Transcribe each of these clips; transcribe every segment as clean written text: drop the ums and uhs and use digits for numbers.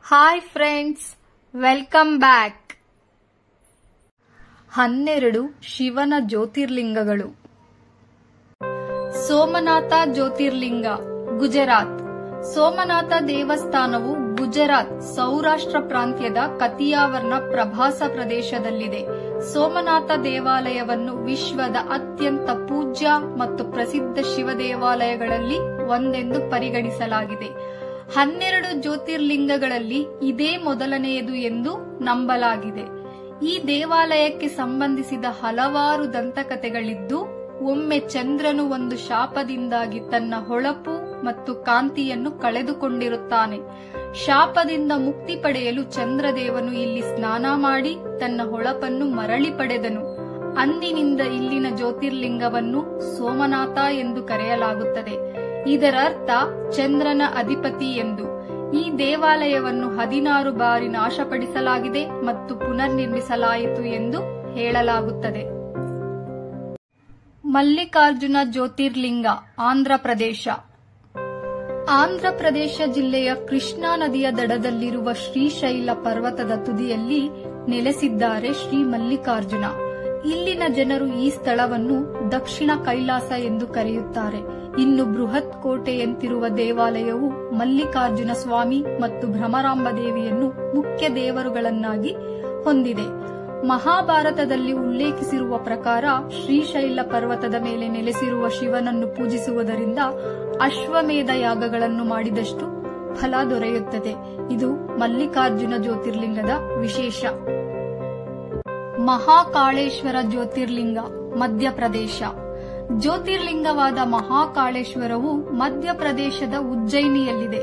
Hi friends, welcome back. 12 ಶಿವನ ಜ್ಯೋತಿರ್ಲಿಂಗಗಳು. ಸೋಮನಾಥ ಜ್ಯೋತಿರ್ಲಿಂಗ, ಗುಜರಾತ್. ಸೋಮನಾಥ ದೇವಸ್ಥಾನವು ಗುಜರಾತ್, ಸೌರಾಷ್ಟ್ರ ಪ್ರಾಂತ್ಯದ ಕತಿಯಾವರ್ನ ಪ್ರಭಾಸ ಪ್ರದೇಶದಲ್ಲಿದೆ. ಸೋಮನಾಥ ದೇವಾಲಯವನ್ನು ವಿಶ್ವದ ಅತ್ಯಂತ ಪೂಜ್ಯ ಮತ್ತು ಪ್ರಸಿದ್ಧ ಶಿವ ದೇವಾಲಯಗಳಲ್ಲಿ ಒಂದೆಂದು ಪರಿಗಣಿಸಲಾಗಿದೆ. 12 ಜ್ಯೋತಿರ್ಲಿಂಗಗಳಲ್ಲಿ ಇದೇ ಮೊದಲನೆಯದು ಎಂದು ನಂಬಲಾಗಿದೆ. ಈ ದೇವಾಲಯಕ್ಕೆ ಸಂಬಂಧಿಸಿದ ಹಲವಾರು ದಂತಕಥೆಗಳಿದ್ದು, ಒಮ್ಮೆ ಚಂದ್ರನು ಒಂದು ಶಾಪದಿಂದಾಗಿ ತನ್ನ ಹೊಳಪು ಮತ್ತು ಕಾಂತಿಯನ್ನು ಕಳೆದುಕೊಂಡಿರುತ್ತಾನೆ. ಶಾಪದಿಂದ ಮುಕ್ತಿ ಪಡೆಯಲು ಚಂದ್ರದೇವನು ಇಲ್ಲಿ ಸ್ನಾನ ಮಾಡಿ ತನ್ನ ಹೊಳಪನ್ನು ಮರಳಿ ಪಡೆದನು. ಅಂದಿನಿಂದ ಇಲ್ಲಿನ ಜ್ಯೋತಿರ್ಲಿಂಗವನ್ನು ಸೋಮನಾಥ ಎಂದು ಕರೆಯಲಾಗುತ್ತದೆ. ಇದರರ್ಥ ಚಂದ್ರನ ಅಧಿಪತಿ ಎಂದು. ಈ ದೇವಾಲಯವನ್ನು 16 ಬಾರಿ ನಾಶಪಡಿಸಲಾಗಿದೆ ಮತ್ತು ಪುನರ್ನಿರ್ಮಿಸಲಾಯಿತು ಎಂದು ಹೇಳಲಾಗುತ್ತದೆ. ಮಲ್ಲಿಕಾರ್ಜುನ ಜ್ಯೋತಿರ್ಲಿಂಗ, ಆಂಧ್ರಪ್ರದೇಶ. ಆಂಧ್ರಪ್ರದೇಶ ಜಿಲ್ಲೆಯ ಕೃಷ್ಣಾ ನದಿಯ ದಡದಲ್ಲಿರುವ ಶ್ರೀಶೈಲ ಪರ್ವತದ ತುದಿಯಲ್ಲಿ ನೆಲೆಸಿದ್ದಾರೆ ಶ್ರೀ ಮಲ್ಲಿಕಾರ್ಜುನ. ಇಲ್ಲಿನ ಜನರು ಈ ಸ್ಥಳವನ್ನು ದಕ್ಷಿಣ ಕೈಲಾಸ ಎಂದು ಕರೆಯುತ್ತಾರೆ. ಇನ್ನು ಬೃಹತ್ ಕೋಟೆಯಂತಿರುವ ದೇವಾಲಯವು ಮಲ್ಲಿಕಾರ್ಜುನ ಸ್ವಾಮಿ ಮತ್ತು ಭ್ರಮರಾಂಬ ದೇವಿಯನ್ನು ಮುಖ್ಯ ದೇವರುಗಳನ್ನಾಗಿ ಹೊಂದಿದೆ. ಮಹಾಭಾರತದಲ್ಲಿ ಉಲ್ಲೇಖಿಸಿರುವ ಪ್ರಕಾರ ಶ್ರೀಶೈಲ ಪರ್ವತದ ಮೇಲೆ ನೆಲೆಸಿರುವ ಶಿವನನ್ನು ಪೂಜಿಸುವುದರಿಂದ ಅಶ್ವಮೇಧ ಯಾಗಗಳನ್ನು ಮಾಡಿದಷ್ಟು ಫಲ ದೊರೆಯುತ್ತದೆ. ಇದು ಮಲ್ಲಿಕಾರ್ಜುನ ಜ್ಯೋತಿರ್ಲಿಂಗದ ವಿಶೇಷ. ಮಹಾಕಾಳೇಶ್ವರ ಜ್ಯೋತಿರ್ಲಿಂಗ, ಮಧ್ಯಪ್ರದೇಶ. ಜ್ಯೋತಿರ್ಲಿಂಗವಾದ ಮಹಾಕಾಳೇಶ್ವರವು ಮಧ್ಯಪ್ರದೇಶದ ಉಜ್ಜಯಿನಿಯಲ್ಲಿದೆ.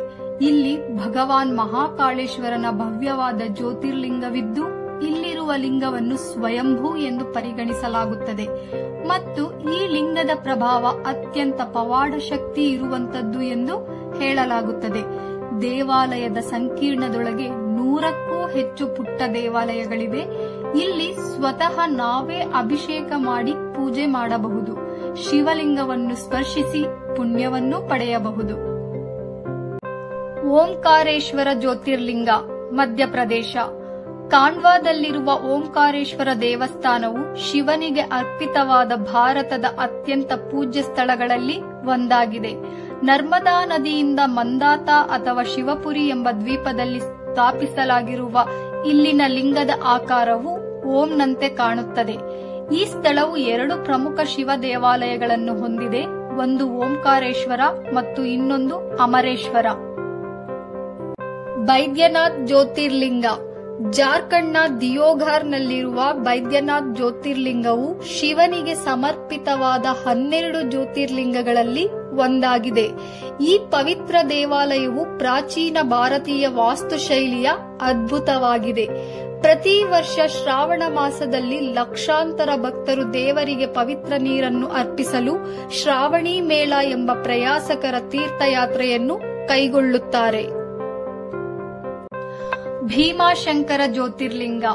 ಇಲ್ಲಿ ಭಗವಾನ್ ಮಹಾಕಾಳೇಶ್ವರನ ಭವ್ಯವಾದ ಜ್ಯೋತಿರ್ಲಿಂಗವಿದ್ದು, ಇಲ್ಲಿರುವ ಲಿಂಗವನ್ನು ಸ್ವಯಂಭೂ ಎಂದು ಪರಿಗಣಿಸಲಾಗುತ್ತದೆ ಮತ್ತು ಈ ಲಿಂಗದ ಪ್ರಭಾವ ಅತ್ಯಂತ ಪವಾಡ ಶಕ್ತಿ ಇರುವಂತದ್ದು ಎಂದು ಹೇಳಲಾಗುತ್ತದೆ. ದೇವಾಲಯದ ಸಂಕೀರ್ಣದೊಳಗೆ 100ಕ್ಕೂ ಹೆಚ್ಚು ಪುಟ್ಟ ದೇವಾಲಯಗಳಿವೆ. ಇಲ್ಲಿ ಸ್ವತಃ ನಾವೇ ಅಭಿಷೇಕ ಮಾಡಿ ಪೂಜೆ ಮಾಡಬಹುದು. ಶಿವಲಿಂಗವನ್ನು ಸ್ಪರ್ಶಿಸಿ ಪುಣ್ಯವನ್ನು ಪಡೆಯಬಹುದು. ಓಂಕಾರೇಶ್ವರ ಜ್ಯೋತಿರ್ಲಿಂಗ, ಮಧ್ಯಪ್ರದೇಶ. ಕಾಂಡ್ವಾದಲ್ಲಿರುವ ಓಂಕಾರೇಶ್ವರ ದೇವಸ್ಥಾನವು ಶಿವನಿಗೆ ಅರ್ಪಿತವಾದ ಭಾರತದ ಅತ್ಯಂತ ಪೂಜ್ಯ ಸ್ಥಳಗಳಲ್ಲಿ ಒಂದಾಗಿದೆ. ನರ್ಮದಾ ನದಿಯಿಂದ ಮಂದಾತ ಅಥವಾ ಶಿವಪುರಿ ಎಂಬ ದ್ವೀಪದಲ್ಲಿ ಸ್ಥಾಪಿಸಲಾಗಿರುವ ಇಲ್ಲಿನ ಲಿಂಗದ ಆಕಾರವು ಓಂನಂತೆ ಕಾಣುತ್ತದೆ. ಈ ಸ್ಥಳವು 2 ಪ್ರಮುಖ ಶಿವ ದೇವಾಲಯಗಳನ್ನು ಹೊಂದಿದೆ. ಒಂದು ಓಂಕಾರೇಶ್ವರ ಮತ್ತು ಇನ್ನೊಂದು ಅಮರೇಶ್ವರ. ಬೈದ್ಯನಾಥ್ ಜ್ಯೋತಿರ್ಲಿಂಗ, ಜಾರ್ಖಂಡ್ನ ದಿಯೋಘರ್ನಲ್ಲಿರುವ ಬೈದ್ಯನಾಥ್ ಜ್ಯೋತಿರ್ಲಿಂಗವು ಶಿವನಿಗೆ ಸಮರ್ಪಿತವಾದ 12 ಜ್ಯೋತಿರ್ಲಿಂಗಗಳಲ್ಲಿ ಒಂದಾಗಿದೆ. ಈ ಪವಿತ್ರ ದೇವಾಲಯವು ಪ್ರಾಚೀನ ಭಾರತೀಯ ವಾಸ್ತುಶೈಲಿಯ ಅದ್ಭುತವಾಗಿದೆ. ಪ್ರತಿ ವರ್ಷ ಶ್ರಾವಣ ಮಾಸದಲ್ಲಿ ಲಕ್ಷಾಂತರ ಭಕ್ತರು ದೇವರಿಗೆ ಪವಿತ್ರ ನೀರನ್ನು ಅರ್ಪಿಸಲು ಶ್ರಾವಣಿ ಮೇಳ ಎಂಬ ಪ್ರಯಾಸಕರ ತೀರ್ಥಯಾತ್ರೆಯನ್ನು ಕೈಗೊಳ್ಳುತ್ತಾರೆ. ಭೀಮಾಶಂಕರ ಜ್ಯೋತಿರ್ಲಿಂಗ.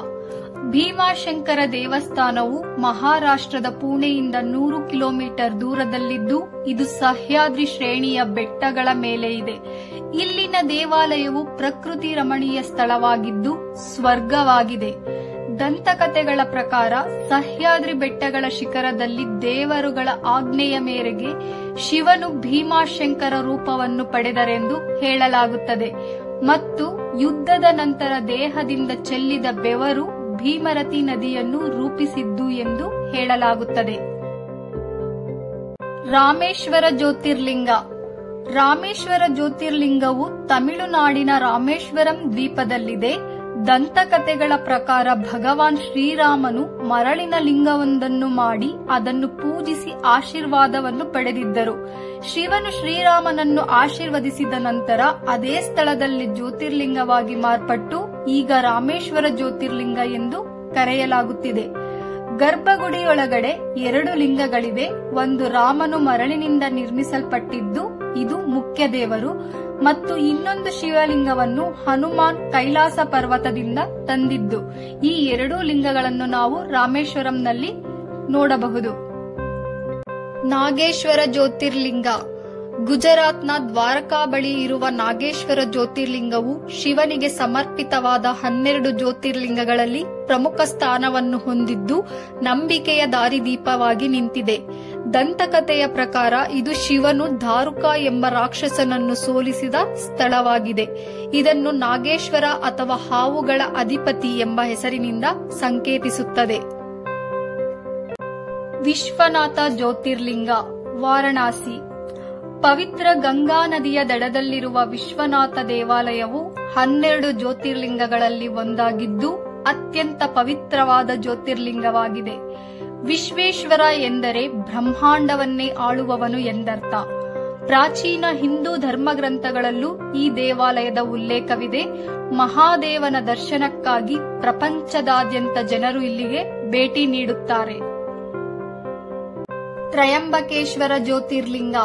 ಭೀಮಾಶಂಕರ ದೇವಸ್ಥಾನವು ಮಹಾರಾಷ್ಟ್ರದ ಪುಣೆಯಿಂದ 100 ಕಿಲೋಮೀಟರ್ ದೂರದಲ್ಲಿದ್ದು, ಇದು ಸಹ್ಯಾದ್ರಿ ಶ್ರೇಣಿಯ ಬೆಟ್ಟಗಳ ಮೇಲೆ ಇದೆ. ಇಲ್ಲಿನ ದೇವಾಲಯವು ಪ್ರಕೃತಿ ರಮಣೀಯ ಸ್ಥಳವಾಗಿದ್ದು ಸ್ವರ್ಗವಾಗಿದೆ. ದಂತಕಥೆಗಳ ಪ್ರಕಾರ ಸಹ್ಯಾದ್ರಿ ಬೆಟ್ಟಗಳ ಶಿಖರದಲ್ಲಿ ದೇವರುಗಳ ಆಜ್ಞೆಯ ಮೇರೆಗೆ ಶಿವನು ಭೀಮಾಶಂಕರ ರೂಪವನ್ನು ಪಡೆದರೆಂದು ಹೇಳಲಾಗುತ್ತದೆ ಮತ್ತು ಯುದ್ಧದ ನಂತರ ದೇಹದಿಂದ ಚೆಲ್ಲಿದ ಬೆವರು ಭೀಮರತಿ ನದಿಯನ್ನು ರೂಪಿಸಿದ್ದು ಎಂದು ಹೇಳಲಾಗುತ್ತದೆ. ರಾಮೇಶ್ವರ ಜ್ಯೋತಿರ್ಲಿಂಗ. ರಾಮೇಶ್ವರ ಜ್ಯೋತಿರ್ಲಿಂಗವು ತಮಿಳುನಾಡಿನ ರಾಮೇಶ್ವರಂ ದ್ವೀಪದಲ್ಲಿದೆ. ದಂತಕಥೆಗಳ ಪ್ರಕಾರ ಭಗವಾನ್ ಶ್ರೀರಾಮನು ಮರಳಿನ ಲಿಂಗವೊಂದನ್ನು ಮಾಡಿ ಅದನ್ನು ಪೂಜಿಸಿ ಆಶೀರ್ವಾದವನ್ನು ಪಡೆದಿದ್ದರು. ಶಿವನು ಶ್ರೀರಾಮನನ್ನು ಆಶೀರ್ವದಿಸಿದ ನಂತರ ಅದೇ ಸ್ಥಳದಲ್ಲಿ ಜ್ಯೋತಿರ್ಲಿಂಗವಾಗಿ ಮಾರ್ಪಟ್ಟು ಈಗ ರಾಮೇಶ್ವರ ಜ್ಯೋತಿರ್ಲಿಂಗ ಎಂದು ಕರೆಯಲಾಗುತ್ತಿದೆ. ಗರ್ಭಗುಡಿಯೊಳಗಡೆ 2 ಲಿಂಗಗಳಿವೆ. ಒಂದು ರಾಮನು ಮರಳಿನಿಂದ ನಿರ್ಮಿಸಲ್ಪಟ್ಟಿದ್ದು, ಇದು ಮುಖ್ಯ ದೇವರು, ಮತ್ತು ಇನ್ನೊಂದು ಶಿವಲಿಂಗವನ್ನು ಹನುಮಾನ್ ಕೈಲಾಸ ಪರ್ವತದಿಂದ ತಂದಿದ್ದು. ಈ 2 ಲಿಂಗಗಳನ್ನು ನಾವು ರಾಮೇಶ್ವರಂನಲ್ಲಿ ನೋಡಬಹುದು. ನಾಗೇಶ್ವರ ಜ್ಯೋತಿರ್ಲಿಂಗ. ಗುಜರಾತ್ನ ದ್ವಾರಕಾ ಬಳಿ ಇರುವ ನಾಗೇಶ್ವರ ಜ್ಯೋತಿರ್ಲಿಂಗವು ಶಿವನಿಗೆ ಸಮರ್ಪಿತವಾದ 12 ಜ್ಯೋತಿರ್ಲಿಂಗಗಳಲ್ಲಿ ಪ್ರಮುಖ ಸ್ಥಾನವನ್ನು ಹೊಂದಿದ್ದು ನಂಬಿಕೆಯ ದಾರಿದೀಪವಾಗಿ ನಿಂತಿದೆ. ದಂತಕಥೆಯ ಪ್ರಕಾರ ಇದು ಶಿವನು ದಾರುಕ ಎಂಬ ರಾಕ್ಷಸನನ್ನು ಸೋಲಿಸಿದ ಸ್ಥಳವಾಗಿದೆ. ಇದನ್ನು ನಾಗೇಶ್ವರ ಅಥವಾ ಹಾವುಗಳ ಅಧಿಪತಿ ಎಂಬ ಹೆಸರಿನಿಂದ ಸಂಕೇತಿಸುತ್ತದೆ. ವಿಶ್ವನಾಥ ಜ್ಯೋತಿರ್ಲಿಂಗ, ವಾರಣಾಸಿ. ಪವಿತ್ರ ಗಂಗಾ ನದಿಯ ದಡದಲ್ಲಿರುವ ವಿಶ್ವನಾಥ ದೇವಾಲಯವು 12 ಜ್ಯೋತಿರ್ಲಿಂಗಗಳಲ್ಲಿ ಒಂದಾಗಿದ್ದು ಅತ್ಯಂತ ಪವಿತ್ರವಾದ ಜ್ಯೋತಿರ್ಲಿಂಗವಾಗಿದೆ. ವಿಶ್ವೇಶ್ವರ ಎಂದರೆ ಬ್ರಹ್ಮಾಂಡವನ್ನೇ ಆಳುವವನು ಎಂದರ್ಥ. ಪ್ರಾಚೀನ ಹಿಂದೂ ಧರ್ಮಗ್ರಂಥಗಳಲ್ಲೂ ಈ ದೇವಾಲಯದ ಉಲ್ಲೇಖವಿದೆ. ಮಹಾದೇವನ ದರ್ಶನಕ್ಕಾಗಿ ಪ್ರಪಂಚದಾದ್ಯಂತ ಜನರು ಇಲ್ಲಿಗೆ ಭೇಟಿ ನೀಡುತ್ತಾರೆ. ತ್ರಯಂಬಕೇಶ್ವರ ಜ್ಯೋತಿರ್ಲಿಂಗ.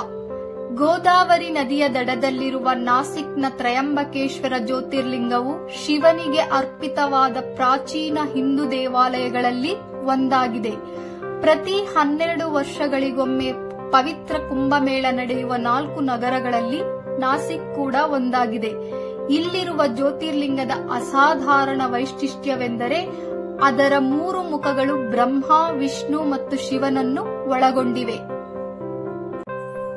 ಗೋದಾವರಿ ನದಿಯ ದಡದಲ್ಲಿರುವ ನಾಸಿಕ್ನ ತ್ರಯಂಬಕೇಶ್ವರ ಜ್ಯೋತಿರ್ಲಿಂಗವು ಶಿವನಿಗೆ ಅರ್ಪಿತವಾದ ಪ್ರಾಚೀನ ಹಿಂದೂ ದೇವಾಲಯಗಳಲ್ಲಿ ಒಂದಾಗಿದೆ. ಪ್ರತಿ 12 ವರ್ಷಗಳಿಗೊಮ್ಮೆ ಪವಿತ್ರ ಕುಂಭಮೇಳ ನಡೆಯುವ 4 ನಗರಗಳಲ್ಲಿ ನಾಸಿಕ್ ಕೂಡ ಒಂದಾಗಿದೆ. ಇಲ್ಲಿರುವ ಜ್ಯೋತಿರ್ಲಿಂಗದ ಅಸಾಧಾರಣ ವೈಶಿಷ್ಟ್ಯವೆಂದರೆ ಅದರ 3 ಮುಖಗಳು ಬ್ರಹ್ಮ, ವಿಷ್ಣು ಮತ್ತು ಶಿವನನ್ನು ಒಳಗೊಂಡಿವೆ.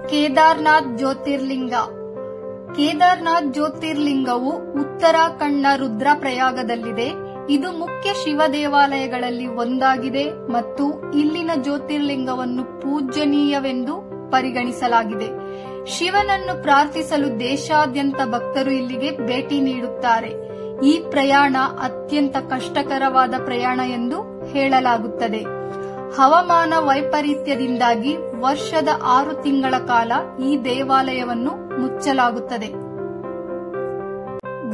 ಕೇದಾರ್ನಾಥ್ ಜ್ಯೋತಿರ್ಲಿಂಗ. ಕೇದಾರ್ನಾಥ್ ಜ್ಯೋತಿರ್ಲಿಂಗವು ಉತ್ತರಾಖಂಡ್ನ ರುದ್ರಪ್ರಯಾಗದಲ್ಲಿದೆ. ಇದು ಮುಖ್ಯ ಶಿವ ದೇವಾಲಯಗಳಲ್ಲಿ ಒಂದಾಗಿದೆ ಮತ್ತು ಇಲ್ಲಿನ ಜ್ಯೋತಿರ್ಲಿಂಗವನ್ನು ಪೂಜ್ಯನೀಯವೆಂದು ಪರಿಗಣಿಸಲಾಗಿದೆ. ಶಿವನನ್ನು ಪ್ರಾರ್ಥಿಸಲು ದೇಶಾದ್ಯಂತ ಭಕ್ತರು ಇಲ್ಲಿಗೆ ಭೇಟಿ ನೀಡುತ್ತಾರೆ. ಈ ಪ್ರಯಾಣ ಅತ್ಯಂತ ಕಷ್ಟಕರವಾದ ಪ್ರಯಾಣ ಎಂದು ಹೇಳಲಾಗುತ್ತದೆ. ಹವಾಮಾನ ವೈಪರೀತ್ಯದಿಂದಾಗಿ ವರ್ಷದ 6 ತಿಂಗಳ ಕಾಲ ಈ ದೇವಾಲಯವನ್ನು ಮುಚ್ಚಲಾಗುತ್ತದೆ.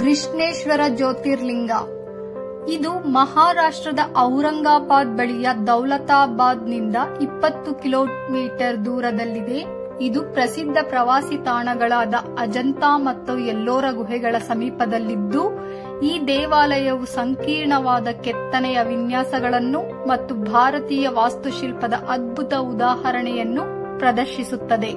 ಕೃಷ್ಣೇಶ್ವರ ಜ್ಯೋತಿರ್ಲಿಂಗ. ಇದು ಮಹಾರಾಷ್ಟ್ರದ ಔರಂಗಾಬಾದ್ ಬಳಿಯ ದೌಲತಾಬಾದ್ನಿಂದ 20 ಕಿಲೋಮೀಟರ್ ದೂರದಲ್ಲಿದೆ. ಇದು ಪ್ರಸಿದ್ಧ ಪ್ರವಾಸಿ ತಾಣಗಳಾದ ಅಜಂತಾ ಮತ್ತು ಎಲ್ಲೋರ ಗುಹೆಗಳ ಸಮೀಪದಲ್ಲಿದ್ದು, ಈ ದೇವಾಲಯವು ಸಂಕೀರ್ಣವಾದ ಕೆತ್ತನೆಯ ವಿನ್ಯಾಸಗಳನ್ನು ಮತ್ತು ಭಾರತೀಯ ವಾಸ್ತುಶಿಲ್ಪದ ಅದ್ಭುತ ಉದಾಹರಣೆಯನ್ನು ಪ್ರದರ್ಶಿಸುತ್ತದೆ.